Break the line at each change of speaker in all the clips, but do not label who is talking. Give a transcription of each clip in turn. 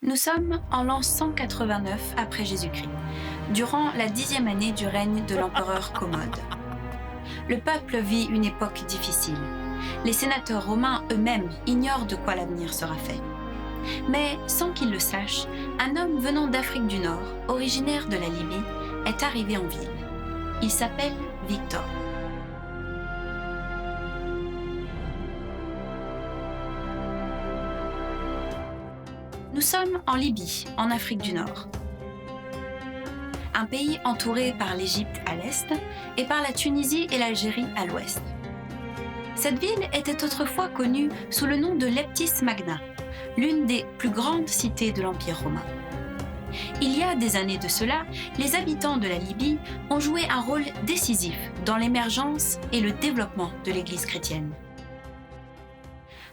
Nous sommes en l'an 189 après Jésus-Christ, durant la 10e année du règne de l'empereur Commode. Le peuple vit une époque difficile. Les sénateurs romains eux-mêmes ignorent de quoi l'avenir sera fait. Mais sans qu'ils le sachent, un homme venant d'Afrique du Nord, originaire de la Libye, est arrivé en ville. Il s'appelle Victor. Nous sommes en Libye, en Afrique du Nord. Un pays entouré par l'Égypte à l'est et par la Tunisie et l'Algérie à l'ouest. Cette ville était autrefois connue sous le nom de Leptis Magna, l'une des plus grandes cités de l'Empire romain. Il y a des années de cela, les habitants de la Libye ont joué un rôle décisif dans l'émergence et le développement de l'Église chrétienne.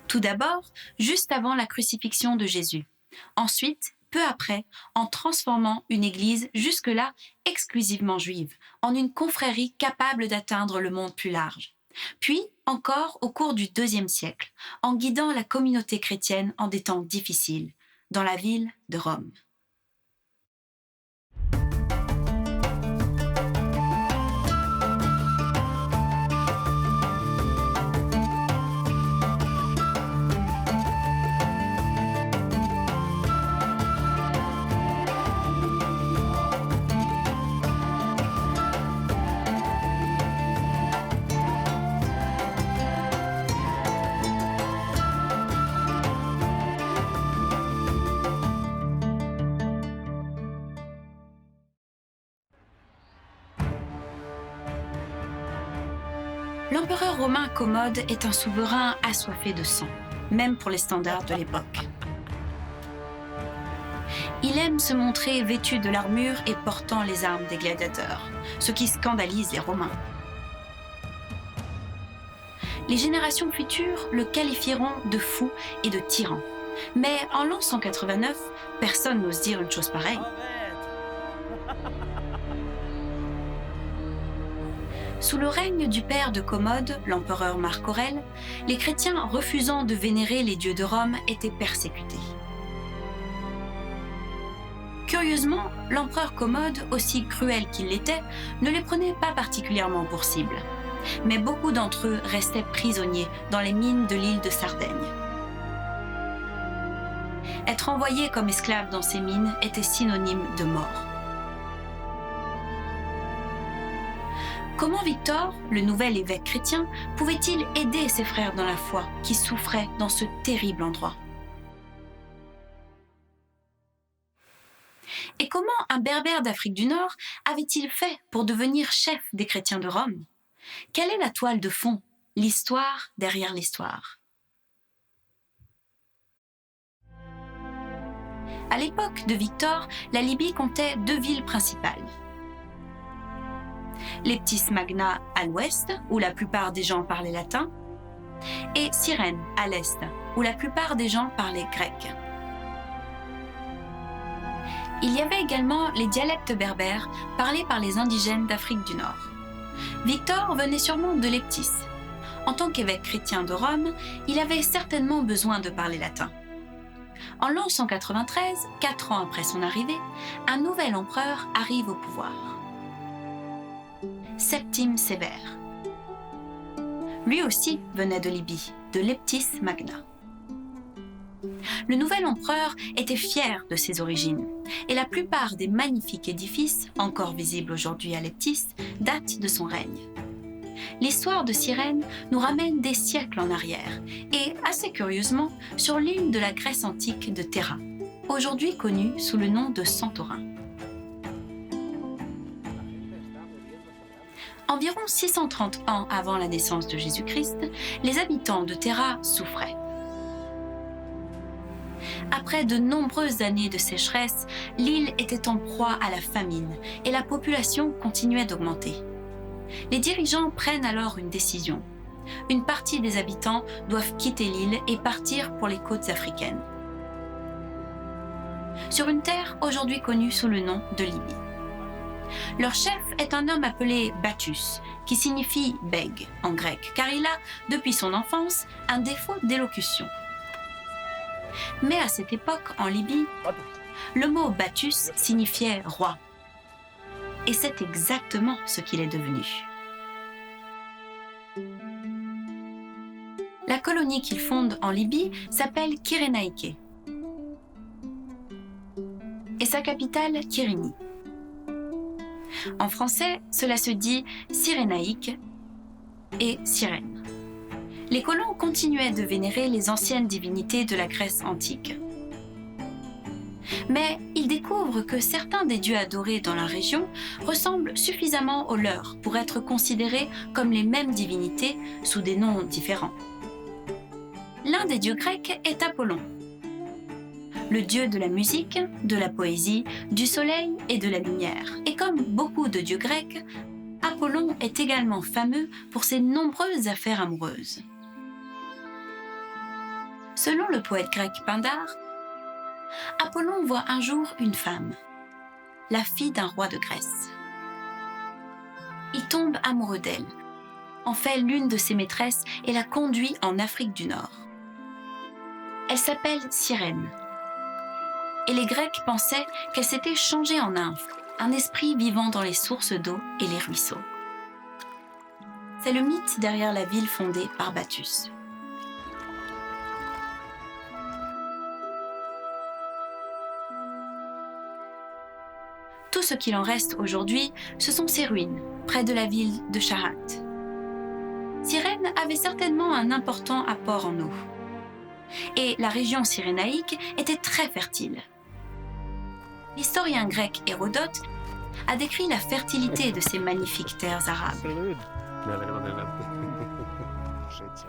Tout d'abord, juste avant la crucifixion de Jésus. Ensuite, peu après, en transformant une église jusque-là exclusivement juive, en une confrérie capable d'atteindre le monde plus large. Puis, encore au cours du IIe siècle, en guidant la communauté chrétienne en des temps difficiles, dans la ville de Rome. L'empereur romain Commode est un souverain assoiffé de sang, même pour les standards de l'époque. Il aime se montrer vêtu de l'armure et portant les armes des gladiateurs, ce qui scandalise les Romains. Les générations futures le qualifieront de fou et de tyran. Mais en l'an 189, personne n'ose dire une chose pareille. Sous le règne du père de Commode, l'empereur Marc Aurèle, les chrétiens refusant de vénérer les dieux de Rome étaient persécutés. Curieusement, l'empereur Commode, aussi cruel qu'il l'était, ne les prenait pas particulièrement pour cible. Mais beaucoup d'entre eux restaient prisonniers dans les mines de l'île de Sardaigne. Être envoyé comme esclave dans ces mines était synonyme de mort. Comment Victor, le nouvel évêque chrétien, pouvait-il aider ses frères dans la foi qui souffraient dans ce terrible endroit? Et comment un berbère d'Afrique du Nord avait-il fait pour devenir chef des chrétiens de Rome? Quelle est la toile de fond, l'histoire derrière l'histoire? À l'époque de Victor, la Libye comptait 2 villes principales. Leptis Magna à l'ouest, où la plupart des gens parlaient latin, et Cyrène à l'est, où la plupart des gens parlaient grec. Il y avait également les dialectes berbères parlés par les indigènes d'Afrique du Nord. Victor venait sûrement de Leptis. En tant qu'évêque chrétien de Rome, il avait certainement besoin de parler latin. En l'an 193, 4 ans après son arrivée, un nouvel empereur arrive au pouvoir. Septime Sévère. Lui aussi venait de Libye, de Leptis Magna. Le nouvel empereur était fier de ses origines, et la plupart des magnifiques édifices, encore visibles aujourd'hui à Leptis, datent de son règne. L'histoire de Cyrène nous ramène des siècles en arrière, et assez curieusement, sur l'île de la Grèce antique de Terra, aujourd'hui connue sous le nom de Santorin. Environ 630 ans avant la naissance de Jésus-Christ, les habitants de Terra souffraient. Après de nombreuses années de sécheresse, l'île était en proie à la famine et la population continuait d'augmenter. Les dirigeants prennent alors une décision. Une partie des habitants doivent quitter l'île et partir pour les côtes africaines. Sur une terre aujourd'hui connue sous le nom de Libye. Leur chef est un homme appelé Battus, qui signifie « bègue » en grec, car il a, depuis son enfance, un défaut d'élocution. Mais à cette époque, en Libye, le mot Battus signifiait roi. Et c'est exactement ce qu'il est devenu. La colonie qu'il fonde en Libye s'appelle Kyrénaïké. Et sa capitale, Kyrénie. En français, cela se dit Cyrénaïque et Cyrène. Les colons continuaient de vénérer les anciennes divinités de la Grèce antique. Mais ils découvrent que certains des dieux adorés dans la région ressemblent suffisamment aux leurs pour être considérés comme les mêmes divinités sous des noms différents. L'un des dieux grecs est Apollon, le dieu de la musique, de la poésie, du soleil et de la lumière. Et comme beaucoup de dieux grecs, Apollon est également fameux pour ses nombreuses affaires amoureuses. Selon le poète grec Pindare, Apollon voit un jour une femme, la fille d'un roi de Grèce. Il tombe amoureux d'elle, en fait l'une de ses maîtresses et la conduit en Afrique du Nord. Elle s'appelle Cyrène. Et les Grecs pensaient qu'elle s'était changée en nymphe, un esprit vivant dans les sources d'eau et les ruisseaux. C'est le mythe derrière la ville fondée par Battus. Tout ce qu'il en reste aujourd'hui, ce sont ces ruines, près de la ville de Shahat. Cyrène avait certainement un important apport en eau. Et la région cyrénaïque était très fertile. L'historien grec Hérodote a décrit la fertilité de ces magnifiques terres arabes.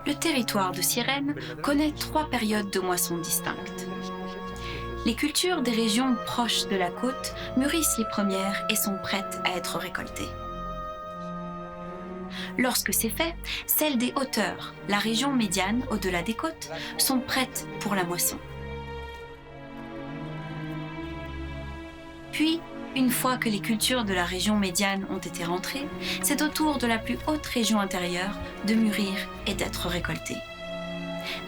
Le territoire de Cyrène connaît 3 périodes de moisson distinctes. Les cultures des régions proches de la côte mûrissent les premières et sont prêtes à être récoltées. Lorsque c'est fait, celles des hauteurs, la région médiane au-delà des côtes, sont prêtes pour la moisson. Puis, une fois que les cultures de la région médiane ont été rentrées, c'est au tour de la plus haute région intérieure de mûrir et d'être récoltées.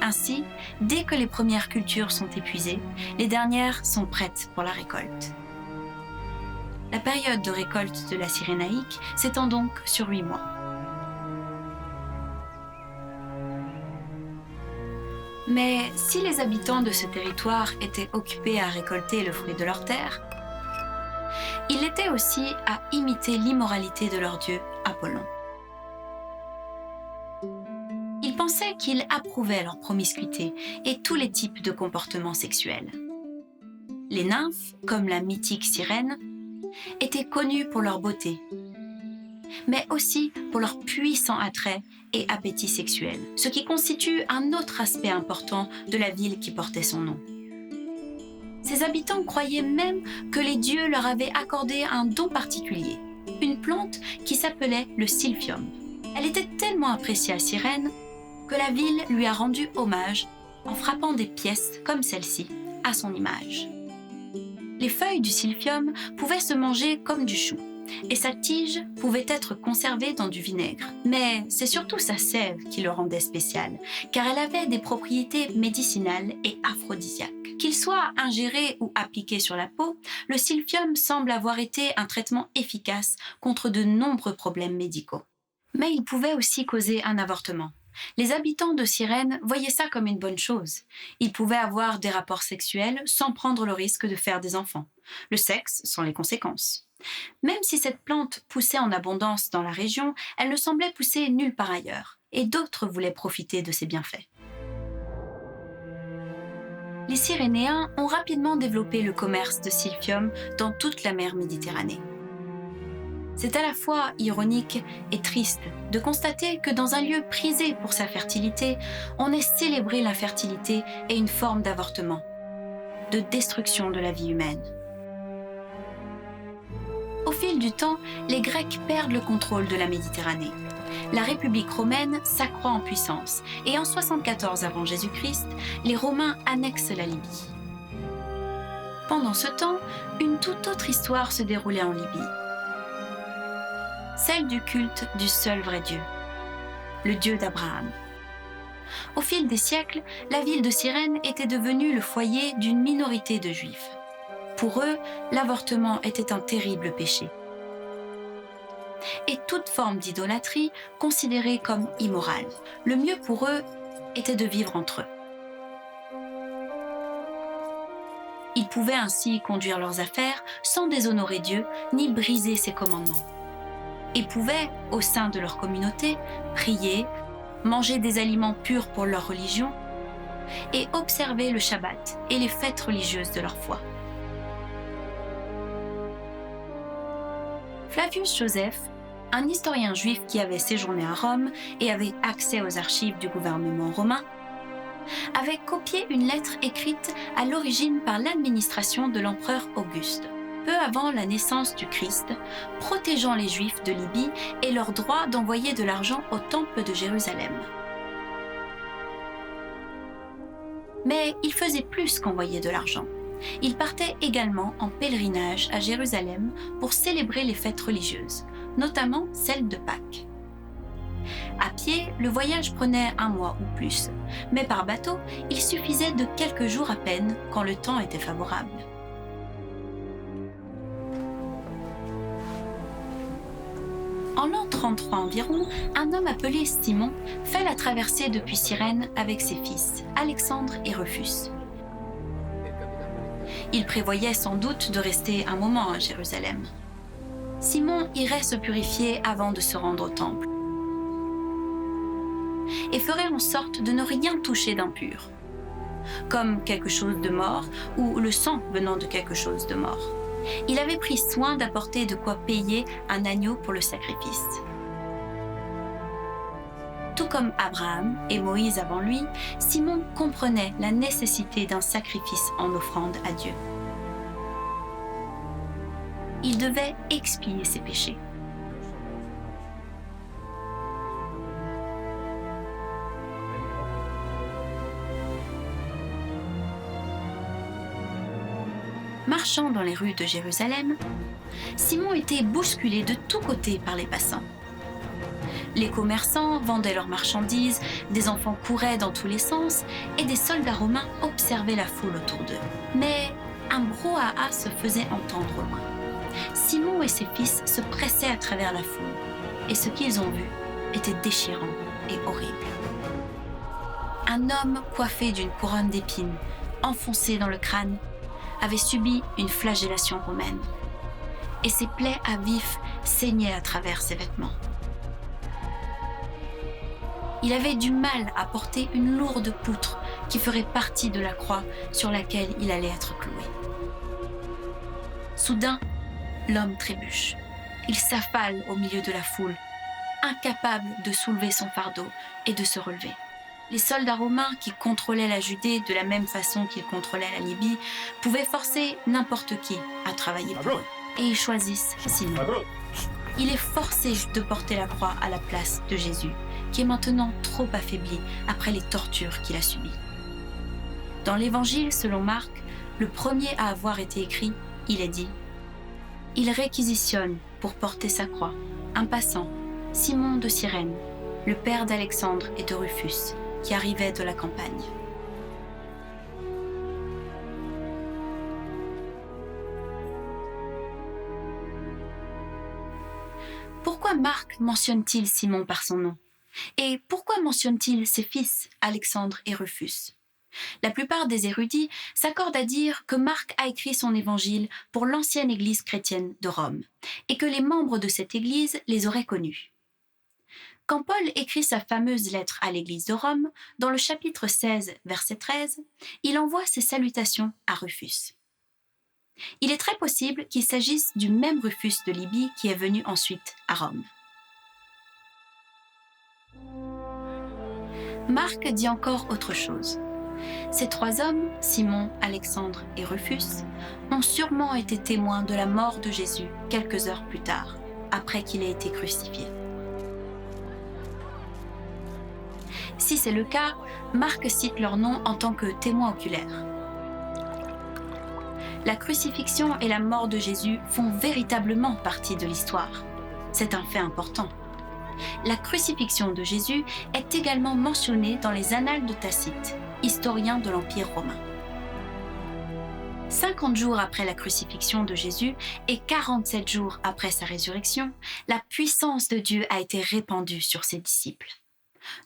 Ainsi, dès que les premières cultures sont épuisées, les dernières sont prêtes pour la récolte. La période de récolte de la Cyrénaïque s'étend donc sur 8 mois. Mais si les habitants de ce territoire étaient occupés à récolter le fruit de leur terre, ils l'étaient aussi à imiter l'immoralité de leur dieu, Apollon. Ils pensaient qu'il approuvait leur promiscuité et tous les types de comportements sexuels. Les nymphes, comme la mythique Cyrène, étaient connues pour leur beauté, mais aussi pour leur puissant attrait et appétit sexuel, ce qui constitue un autre aspect important de la ville qui portait son nom. Ses habitants croyaient même que les dieux leur avaient accordé un don particulier, une plante qui s'appelait le silphium. Elle était tellement appréciée à Cyrène que la ville lui a rendu hommage en frappant des pièces comme celle-ci à son image. Les feuilles du silphium pouvaient se manger comme du chou, et sa tige pouvait être conservée dans du vinaigre. Mais c'est surtout sa sève qui le rendait spécial, car elle avait des propriétés médicinales et aphrodisiaques. Qu'il soit ingéré ou appliqué sur la peau, le silphium semble avoir été un traitement efficace contre de nombreux problèmes médicaux. Mais il pouvait aussi causer un avortement. Les habitants de Cyrène voyaient ça comme une bonne chose. Ils pouvaient avoir des rapports sexuels sans prendre le risque de faire des enfants. Le sexe sans les conséquences. Même si cette plante poussait en abondance dans la région, elle ne semblait pousser nulle part ailleurs, et d'autres voulaient profiter de ses bienfaits. Les Cyrénéens ont rapidement développé le commerce de silphium dans toute la mer Méditerranée. C'est à la fois ironique et triste de constater que dans un lieu prisé pour sa fertilité, on ait célébré l'infertilité et une forme d'avortement, de destruction de la vie humaine. Au fil du temps, les Grecs perdent le contrôle de la Méditerranée. La République romaine s'accroît en puissance et en 74 avant Jésus-Christ, les Romains annexent la Libye. Pendant ce temps, une toute autre histoire se déroulait en Libye. Celle du culte du seul vrai Dieu, le Dieu d'Abraham. Au fil des siècles, la ville de Cyrène était devenue le foyer d'une minorité de Juifs. Pour eux, l'avortement était un terrible péché. Et toute forme d'idolâtrie considérée comme immorale. Le mieux pour eux était de vivre entre eux. Ils pouvaient ainsi conduire leurs affaires sans déshonorer Dieu ni briser ses commandements. Ils pouvaient, au sein de leur communauté, prier, manger des aliments purs pour leur religion et observer le Shabbat et les fêtes religieuses de leur foi. Flavius Joseph, un historien juif qui avait séjourné à Rome et avait accès aux archives du gouvernement romain, avait copié une lettre écrite à l'origine par l'administration de l'empereur Auguste, peu avant la naissance du Christ, protégeant les Juifs de Libye et leur droit d'envoyer de l'argent au temple de Jérusalem. Mais il faisait plus qu'envoyer de l'argent. Il partait également en pèlerinage à Jérusalem pour célébrer les fêtes religieuses, notamment celle de Pâques. À pied, le voyage prenait 1 mois ou plus, mais par bateau, il suffisait de quelques jours à peine quand le temps était favorable. En l'an 33 environ, un homme appelé Simon fait la traversée depuis Cyrène avec ses fils, Alexandre et Rufus. Il prévoyait sans doute de rester un moment à Jérusalem. Simon irait se purifier avant de se rendre au temple et ferait en sorte de ne rien toucher d'impur, comme quelque chose de mort ou le sang venant de quelque chose de mort. Il avait pris soin d'apporter de quoi payer un agneau pour le sacrifice. Tout comme Abraham et Moïse avant lui, Simon comprenait la nécessité d'un sacrifice en offrande à Dieu. Il devait expier ses péchés. Marchant dans les rues de Jérusalem, Simon était bousculé de tous côtés par les passants. Les commerçants vendaient leurs marchandises, des enfants couraient dans tous les sens et des soldats romains observaient la foule autour d'eux. Mais un brouhaha se faisait entendre au loin. Simon et ses fils se pressaient à travers la foule et ce qu'ils ont vu était déchirant et horrible. Un homme coiffé d'une couronne d'épines, enfoncé dans le crâne, avait subi une flagellation romaine et ses plaies à vif saignaient à travers ses vêtements. Il avait du mal à porter une lourde poutre qui ferait partie de la croix sur laquelle il allait être cloué. Soudain, l'homme trébuche. Il s'affale au milieu de la foule, incapable de soulever son fardeau et de se relever. Les soldats romains qui contrôlaient la Judée de la même façon qu'ils contrôlaient la Libye pouvaient forcer n'importe qui à travailler pour eux. Et ils choisissent Simon. Il est forcé de porter la croix à la place de Jésus, qui est maintenant trop affaibli après les tortures qu'il a subies. Dans l'Évangile selon Marc, le premier à avoir été écrit, il est dit « Il réquisitionne pour porter sa croix un passant, Simon de Cyrène, le père d'Alexandre et de Rufus, qui arrivait de la campagne. » Pourquoi Marc mentionne-t-il Simon par son nom? Et pourquoi mentionne-t-il ses fils, Alexandre et Rufus? La plupart des érudits s'accordent à dire que Marc a écrit son évangile pour l'ancienne église chrétienne de Rome, et que les membres de cette église les auraient connus. Quand Paul écrit sa fameuse lettre à l'église de Rome, dans le chapitre 16, verset 13, il envoie ses salutations à Rufus. Il est très possible qu'il s'agisse du même Rufus de Libye qui est venu ensuite à Rome. Marc dit encore autre chose. Ces 3 hommes, Simon, Alexandre et Rufus, ont sûrement été témoins de la mort de Jésus quelques heures plus tard, après qu'il ait été crucifié. Si c'est le cas, Marc cite leur nom en tant que témoins oculaires. La crucifixion et la mort de Jésus font véritablement partie de l'histoire. C'est un fait important. La crucifixion de Jésus est également mentionnée dans les Annales de Tacite, historien de l'Empire romain. 50 jours après la crucifixion de Jésus et 47 jours après sa résurrection, la puissance de Dieu a été répandue sur ses disciples.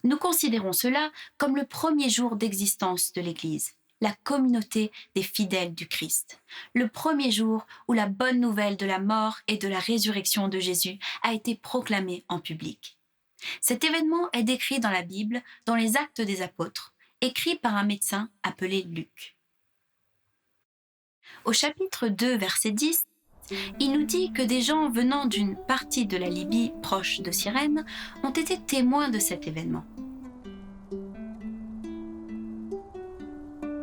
Nous considérons cela comme le premier jour d'existence de l'Église, la communauté des fidèles du Christ, le premier jour où la bonne nouvelle de la mort et de la résurrection de Jésus a été proclamée en public. Cet événement est décrit dans la Bible, dans les Actes des Apôtres, écrit par un médecin appelé Luc. Au chapitre 2, verset 10, il nous dit que des gens venant d'une partie de la Libye proche de Cyrène ont été témoins de cet événement.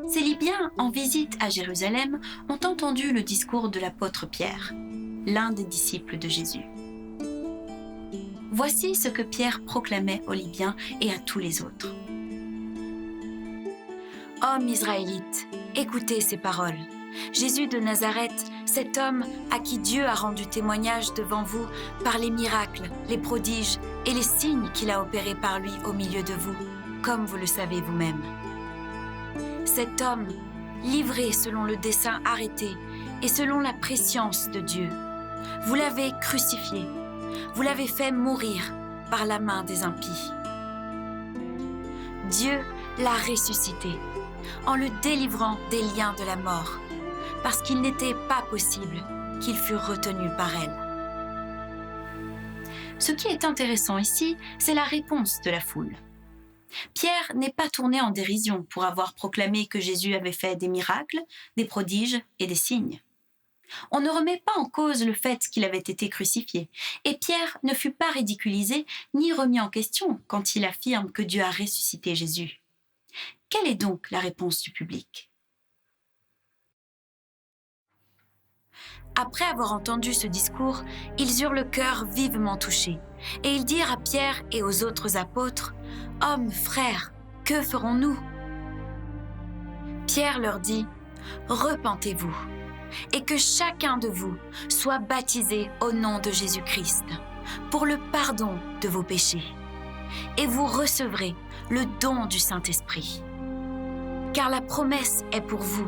Ces Libyens en visite à Jérusalem ont entendu le discours de l'apôtre Pierre, l'un des disciples de Jésus. Voici ce que Pierre proclamait aux Libyens et à tous les autres. « Hommes israélites, écoutez ces paroles. Jésus de Nazareth, cet homme à qui Dieu a rendu témoignage devant vous par les miracles, les prodiges et les signes qu'il a opérés par lui au milieu de vous, comme vous le savez vous-même. Cet homme, livré selon le dessein arrêté et selon la prescience de Dieu, vous l'avez crucifié, vous l'avez fait mourir par la main des impies. Dieu l'a ressuscité en le délivrant des liens de la mort, parce qu'il n'était pas possible qu'il fût retenu par elle. » Ce qui est intéressant ici, c'est la réponse de la foule. Pierre n'est pas tourné en dérision pour avoir proclamé que Jésus avait fait des miracles, des prodiges et des signes. On ne remet pas en cause le fait qu'il avait été crucifié, et Pierre ne fut pas ridiculisé ni remis en question quand il affirme que Dieu a ressuscité Jésus. Quelle est donc la réponse du public ? Après avoir entendu ce discours, ils eurent le cœur vivement touché, et ils dirent à Pierre et aux autres apôtres : « Hommes, frères, que ferons-nous » Pierre leur dit : « Repentez-vous, et que chacun de vous soit baptisé au nom de Jésus-Christ, pour le pardon de vos péchés, et vous recevrez le don du Saint-Esprit. Car la promesse est pour vous,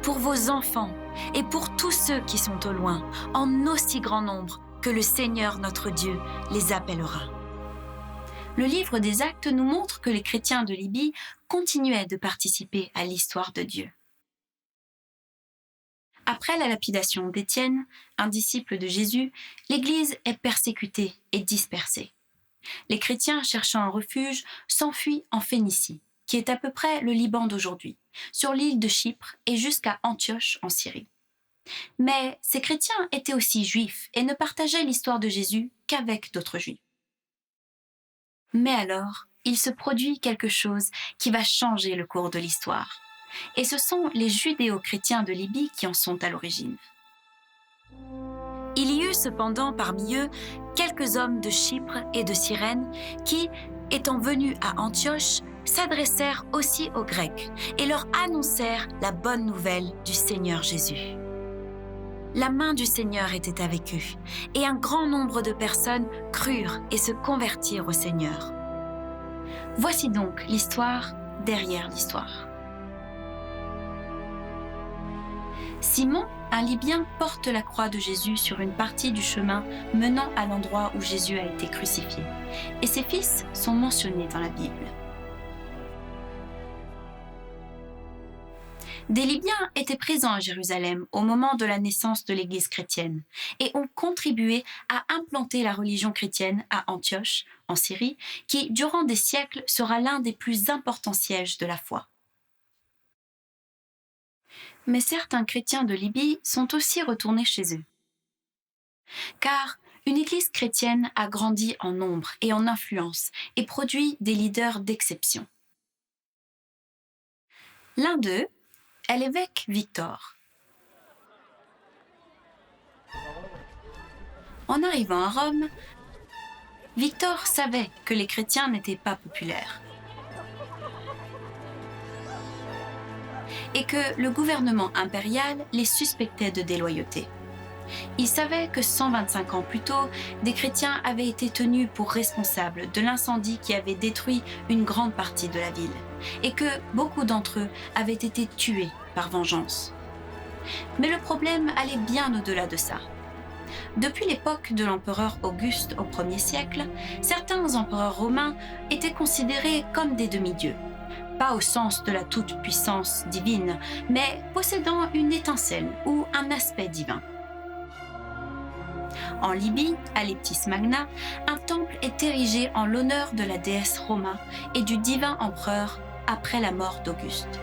pour vos enfants, et pour tous ceux qui sont au loin, en aussi grand nombre que le Seigneur notre Dieu les appellera. » Le livre des Actes nous montre que les chrétiens de Libye continuaient de participer à l'histoire de Dieu. Après la lapidation d'Étienne, un disciple de Jésus, l'Église est persécutée et dispersée. Les chrétiens cherchant un refuge s'enfuient en Phénicie, qui est à peu près le Liban d'aujourd'hui, sur l'île de Chypre et jusqu'à Antioche en Syrie. Mais ces chrétiens étaient aussi juifs et ne partageaient l'histoire de Jésus qu'avec d'autres juifs. Mais alors, il se produit quelque chose qui va changer le cours de l'histoire. Et ce sont les judéo-chrétiens de Libye qui en sont à l'origine. Il y eut cependant parmi eux quelques hommes de Chypre et de Cyrène qui, étant venus à Antioche, s'adressèrent aussi aux Grecs et leur annoncèrent la bonne nouvelle du Seigneur Jésus. La main du Seigneur était avec eux, et un grand nombre de personnes crurent et se convertirent au Seigneur. Voici donc l'histoire derrière l'histoire. Simon, un Libyen, porte la croix de Jésus sur une partie du chemin menant à l'endroit où Jésus a été crucifié, et ses fils sont mentionnés dans la Bible. Des Libyens étaient présents à Jérusalem au moment de la naissance de l'Église chrétienne et ont contribué à implanter la religion chrétienne à Antioche, en Syrie, qui, durant des siècles, sera l'un des plus importants sièges de la foi. Mais certains chrétiens de Libye sont aussi retournés chez eux. Car une Église chrétienne a grandi en nombre et en influence et produit des leaders d'exception. L'un d'eux est l'évêque Victor. En arrivant à Rome, Victor savait que les chrétiens n'étaient pas populaires et que le gouvernement impérial les suspectait de déloyauté. Il savait que 125 ans plus tôt, des chrétiens avaient été tenus pour responsables de l'incendie qui avait détruit une grande partie de la ville, et que beaucoup d'entre eux avaient été tués par vengeance. Mais le problème allait bien au-delà de ça. Depuis l'époque de l'empereur Auguste au 1er siècle, certains empereurs romains étaient considérés comme des demi-dieux, pas au sens de la toute-puissance divine, mais possédant une étincelle ou un aspect divin. En Libye, à Leptis Magna, un temple est érigé en l'honneur de la déesse Roma et du divin empereur après la mort d'Auguste.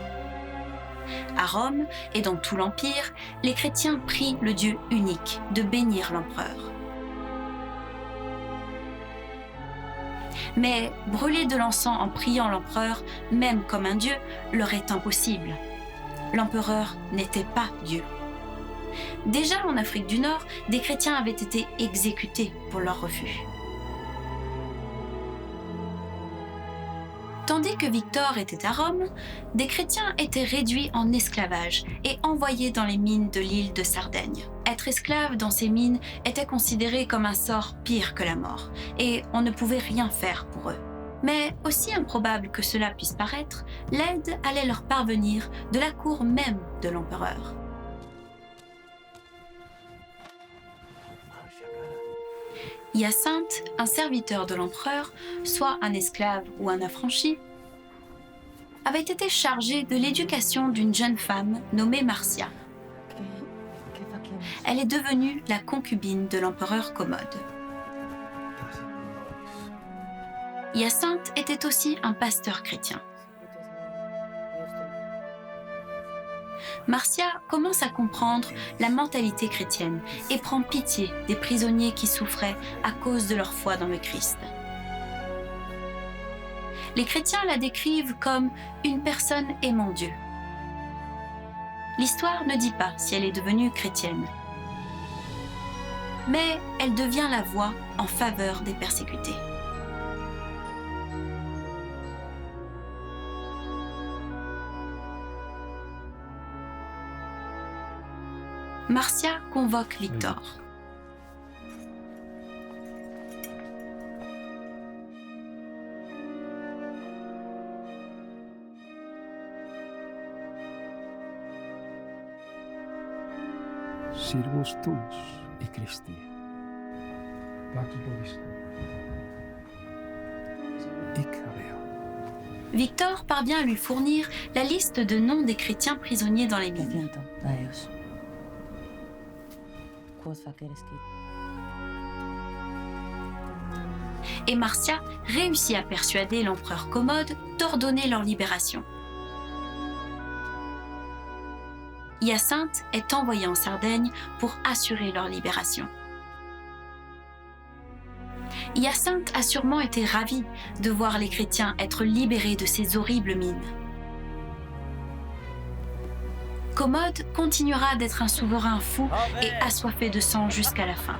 À Rome et dans tout l'Empire, les chrétiens prient le Dieu unique de bénir l'empereur. Mais brûler de l'encens en priant l'empereur, même comme un dieu, leur est impossible. L'empereur n'était pas Dieu. Déjà en Afrique du Nord, des chrétiens avaient été exécutés pour leur refus. Tandis que Victor était à Rome, des chrétiens étaient réduits en esclavage et envoyés dans les mines de l'île de Sardaigne. Être esclave dans ces mines était considéré comme un sort pire que la mort, et on ne pouvait rien faire pour eux. Mais aussi improbable que cela puisse paraître, l'aide allait leur parvenir de la cour même de l'empereur. Hyacinthe, un serviteur de l'empereur, soit un esclave ou un affranchi, avait été chargé de l'éducation d'une jeune femme nommée Marcia. Elle est devenue la concubine de l'empereur Commode. Hyacinthe était aussi un pasteur chrétien. Marcia commence à comprendre la mentalité chrétienne et prend pitié des prisonniers qui souffraient à cause de leur foi dans le Christ. Les chrétiens la décrivent comme une personne aimant Dieu. L'histoire ne dit pas si elle est devenue chrétienne, mais elle devient la voix en faveur des persécutés. Marcia convoque Victor.
Sirvus tuus i Christi.
Victor parvient à lui fournir la liste de noms des chrétiens prisonniers dans les mines. Et Marcia réussit à persuader l'empereur Commode d'ordonner leur libération. Hyacinthe est envoyé en Sardaigne pour assurer leur libération. Hyacinthe a sûrement été ravi de voir les chrétiens être libérés de ces horribles mines. Commode continuera d'être un souverain fou et assoiffé de sang jusqu'à la fin.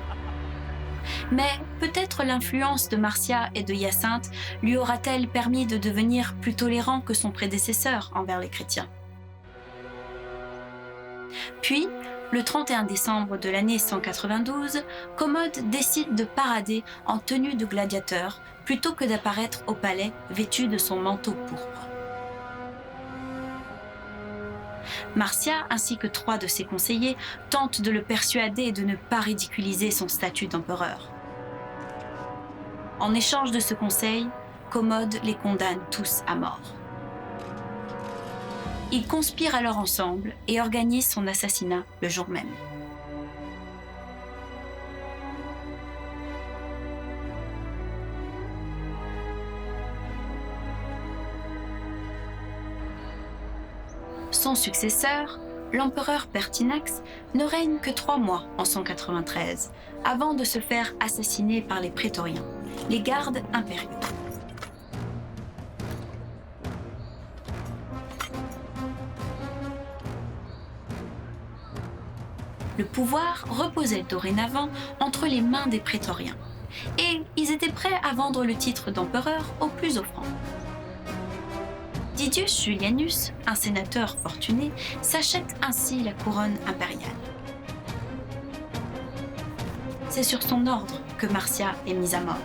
Mais peut-être l'influence de Marcia et de Hyacinthe lui aura-t-elle permis de devenir plus tolérant que son prédécesseur envers les chrétiens. Puis, le 31 décembre de l'année 192, Commode décide de parader en tenue de gladiateur plutôt que d'apparaître au palais vêtu de son manteau pourpre. Marcia ainsi que 3 de ses conseillers tentent de le persuader de ne pas ridiculiser son statut d'empereur. En échange de ce conseil, Commode les condamne tous à mort. Ils conspirent alors ensemble et organisent son assassinat le jour même. Son successeur, l'empereur Pertinax, ne règne que 3 mois en 193, avant de se faire assassiner par les prétoriens, les gardes impériaux. Le pouvoir reposait dorénavant entre les mains des prétoriens, et ils étaient prêts à vendre le titre d'empereur au plus offrant. Didius Julianus, un sénateur fortuné, s'achète ainsi la couronne impériale. c'est sur son ordre que Marcia est mise à mort.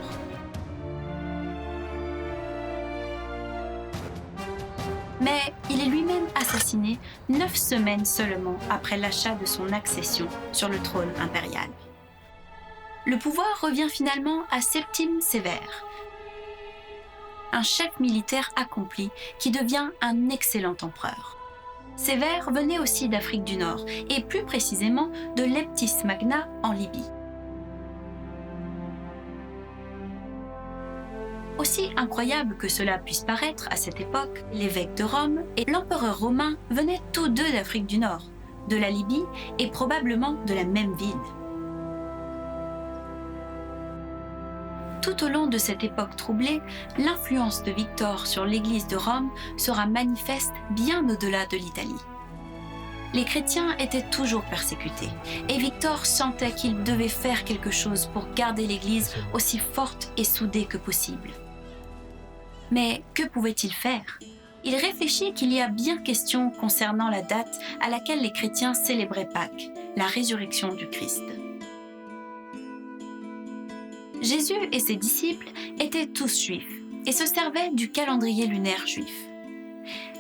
Mais il est lui-même assassiné 9 semaines seulement après l'achat de son accession sur le trône impérial. Le pouvoir revient finalement à Septime Sévère, un chef militaire accompli qui devient un excellent empereur. Sévère venait aussi d'Afrique du Nord, et plus précisément de Leptis Magna en Libye. Aussi incroyable que cela puisse paraître à cette époque, l'évêque de Rome et l'empereur romain venaient tous deux d'Afrique du Nord, de la Libye et probablement de la même ville. Tout au long de cette époque troublée, l'influence de Victor sur l'Église de Rome sera manifeste bien au-delà de l'Italie. Les chrétiens étaient toujours persécutés, et Victor sentait qu'il devait faire quelque chose pour garder l'Église aussi forte et soudée que possible. Mais que pouvait-il faire ? Il réfléchit qu'il y a bien question concernant la date à laquelle les chrétiens célébraient Pâques, la résurrection du Christ. Jésus et ses disciples étaient tous juifs et se servaient du calendrier lunaire juif.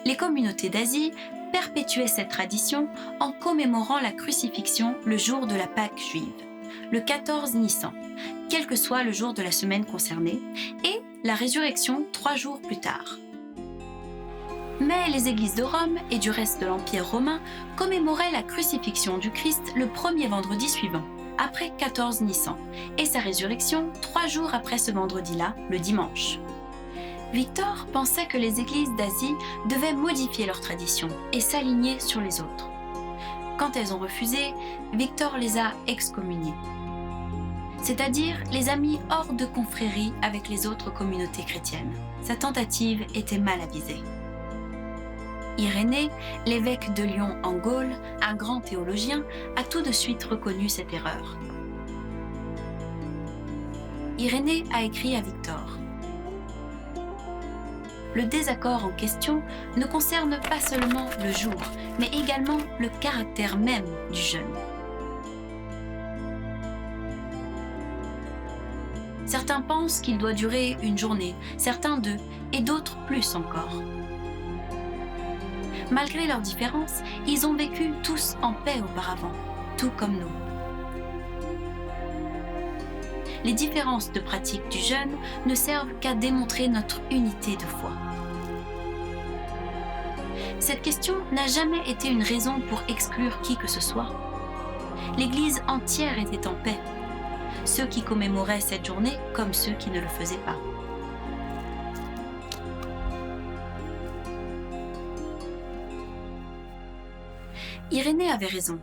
Les communautés d'Asie perpétuaient cette tradition en commémorant la crucifixion le jour de la Pâque juive, le 14 Nissan, quel que soit le jour de la semaine concernée, et la résurrection 3 jours plus tard. Mais les églises de Rome et du reste de l'Empire romain commémoraient la crucifixion du Christ le premier vendredi suivant, après 14 Nissan, et sa résurrection 3 jours après ce vendredi-là, le dimanche. Victor pensait que les églises d'Asie devaient modifier leurs traditions et s'aligner sur les autres. Quand elles ont refusé, Victor les a excommuniées, c'est-à-dire les a mis hors de confrérie avec les autres communautés chrétiennes. Sa tentative était mal avisée. Irénée, l'évêque de Lyon en Gaule, un grand théologien, a tout de suite reconnu cette erreur. Irénée a écrit à Victor. Le désaccord en question ne concerne pas seulement le jour, mais également le caractère même du jeûne. Certains pensent qu'il doit durer une journée, certains 2, et d'autres plus encore. Malgré leurs différences, ils ont vécu tous en paix auparavant, tout comme nous. Les différences de pratique du jeûne ne servent qu'à démontrer notre unité de foi. Cette question n'a jamais été une raison pour exclure qui que ce soit. L'Église entière était en paix, ceux qui commémoraient cette journée comme ceux qui ne le faisaient pas. Irénée avait raison.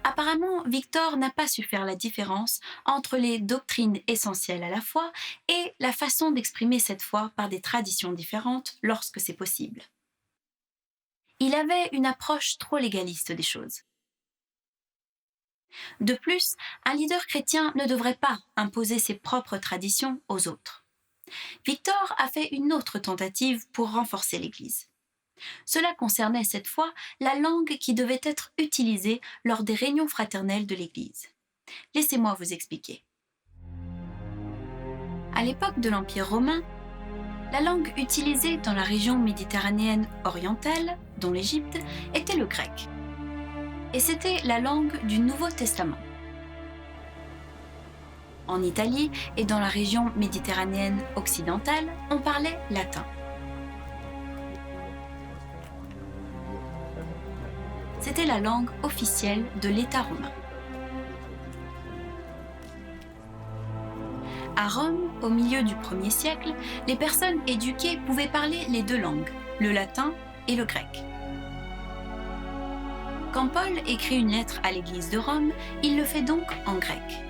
Apparemment, Victor n'a pas su faire la différence entre les doctrines essentielles à la foi et la façon d'exprimer cette foi par des traditions différentes lorsque c'est possible. Il avait une approche trop légaliste des choses. De plus, un leader chrétien ne devrait pas imposer ses propres traditions aux autres. Victor a fait une autre tentative pour renforcer l'Église. Cela concernait cette fois la langue qui devait être utilisée lors des réunions fraternelles de l'Église. Laissez-moi vous expliquer. À l'époque de l'Empire romain, la langue utilisée dans la région méditerranéenne orientale, dont l'Égypte, était le grec. Et c'était la langue du Nouveau Testament. En Italie et dans la région méditerranéenne occidentale, on parlait latin. C'était la langue officielle de l'État romain. À Rome, au milieu du 1er siècle, les personnes éduquées pouvaient parler les 2 langues, le latin et le grec. Quand Paul écrit une lettre à l'Église de Rome, il le fait donc en grec.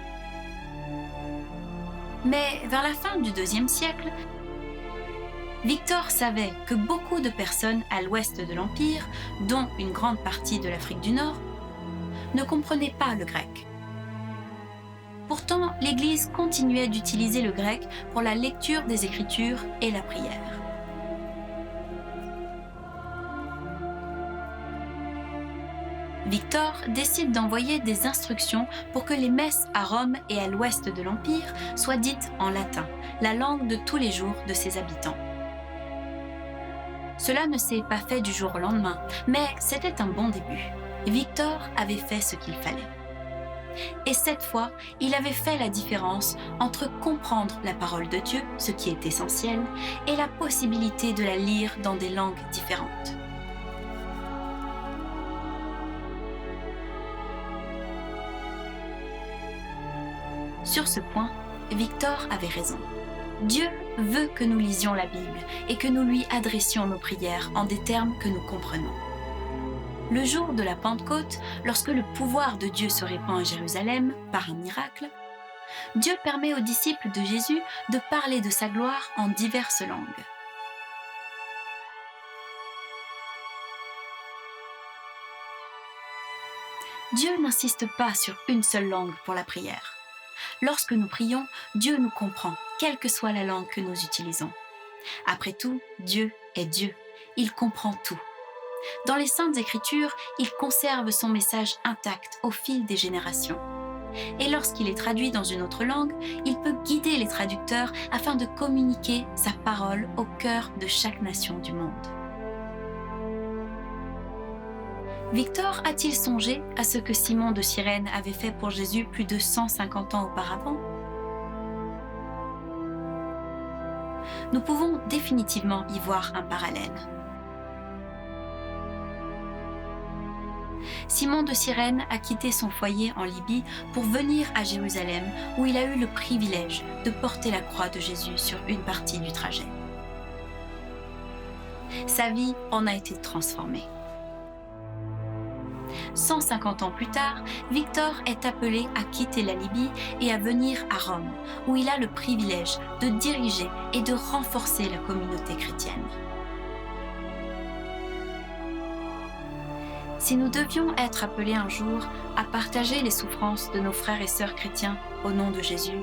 Mais vers la fin du IIe siècle, Victor savait que beaucoup de personnes à l'ouest de l'Empire, dont une grande partie de l'Afrique du Nord, ne comprenaient pas le grec. Pourtant, l'Église continuait d'utiliser le grec pour la lecture des Écritures et la prière. Victor décide d'envoyer des instructions pour que les messes à Rome et à l'ouest de l'Empire soient dites en latin, la langue de tous les jours de ses habitants. Cela ne s'est pas fait du jour au lendemain, mais c'était un bon début. Victor avait fait ce qu'il fallait. Et cette fois, il avait fait la différence entre comprendre la parole de Dieu, ce qui est essentiel, et la possibilité de la lire dans des langues différentes. Sur ce point, Victor avait raison. Dieu veut que nous lisions la Bible et que nous lui adressions nos prières en des termes que nous comprenons. Le jour de la Pentecôte, lorsque le pouvoir de Dieu se répand à Jérusalem par un miracle, Dieu permet aux disciples de Jésus de parler de sa gloire en diverses langues. Dieu n'insiste pas sur une seule langue pour la prière. Lorsque nous prions, Dieu nous comprend, quelle que soit la langue que nous utilisons. Après tout, Dieu est Dieu. Il comprend tout. Dans les Saintes Écritures, il conserve son message intact au fil des générations. Et lorsqu'il est traduit dans une autre langue, il peut guider les traducteurs afin de communiquer sa parole au cœur de chaque nation du monde. Victor a-t-il songé à ce que Simon de Cyrène avait fait pour Jésus plus de 150 ans auparavant ? Nous pouvons définitivement y voir un parallèle. Simon de Cyrène a quitté son foyer en Libye pour venir à Jérusalem, où il a eu le privilège de porter la croix de Jésus sur une partie du trajet. Sa vie en a été transformée. 150 ans plus tard, Victor est appelé à quitter la Libye et à venir à Rome, où il a le privilège de diriger et de renforcer la communauté chrétienne. Si nous devions être appelés un jour à partager les souffrances de nos frères et sœurs chrétiens au nom de Jésus,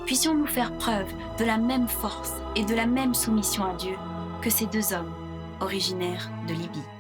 puissions-nous faire preuve de la même force et de la même soumission à Dieu que ces deux hommes originaires de Libye.